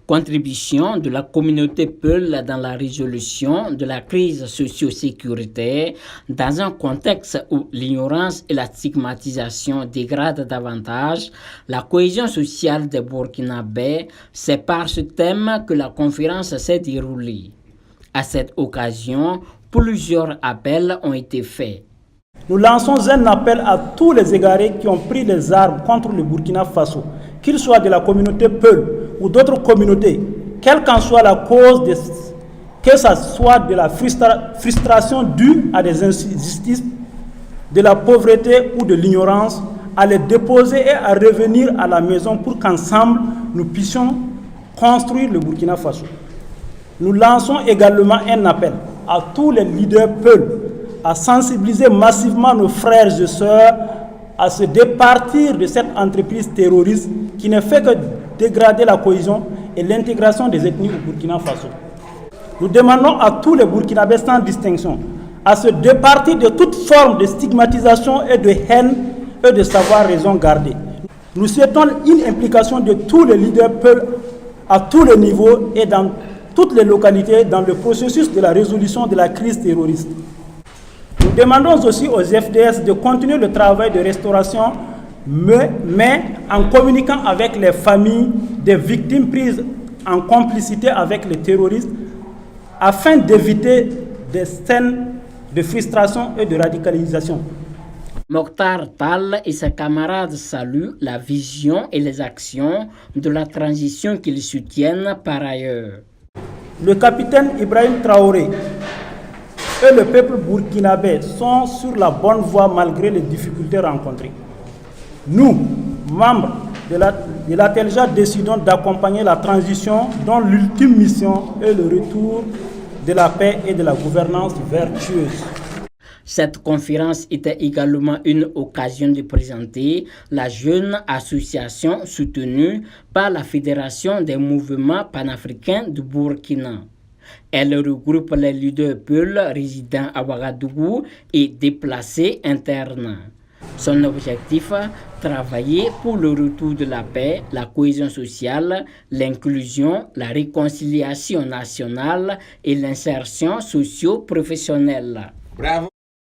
Contribution de la communauté Peul dans la résolution de la crise socio-sécuritaire dans un contexte où l'ignorance et la stigmatisation dégradent davantage la cohésion sociale des Burkinabés. C'est par ce thème que la conférence s'est déroulée. À cette occasion, plusieurs appels ont été faits. Nous lançons un appel à tous les égarés qui ont pris les armes contre le Burkina Faso, qu'ils soient de la communauté Peul ou d'autres communautés, quelle qu'en soit la cause, que ce soit de la frustration due à des injustices, de la pauvreté ou de l'ignorance, à les déposer et à revenir à la maison pour qu'ensemble nous puissions construire le Burkina Faso. Nous lançons également un appel à tous les leaders Peul à sensibiliser massivement nos frères et sœurs à se départir de cette entreprise terroriste qui ne fait que dégrader la cohésion et l'intégration des ethnies au Burkina Faso. Nous demandons à tous les Burkinabés sans distinction à se départir de toute forme de stigmatisation et de haine et de savoir raison garder. Nous souhaitons une implication de tous les leaders Peul à tous les niveaux et dans toutes les localités dans le processus de la résolution de la crise terroriste. Nous demandons aussi aux FDS de continuer le travail de restauration, mais en communiquant avec les familles des victimes prises en complicité avec les terroristes, afin d'éviter des scènes de frustration et de radicalisation. Mokhtar Tall et ses camarades saluent la vision et les actions de la transition qu'ils soutiennent par ailleurs. Le capitaine Ibrahim Traoré et le peuple burkinabé sont sur la bonne voie malgré les difficultés rencontrées. Nous, membres de l'ATELJA, décidons d'accompagner la transition dont l'ultime mission est le retour de la paix et de la gouvernance vertueuse. Cette conférence était également une occasion de présenter la jeune association soutenue par la Fédération des mouvements panafricains du Burkina. Elle regroupe les leaders Peul résidant à Ouagadougou et déplacés internes. Son objectif, travailler pour le retour de la paix, la cohésion sociale, l'inclusion, la réconciliation nationale et l'insertion socio-professionnelle. Bravo.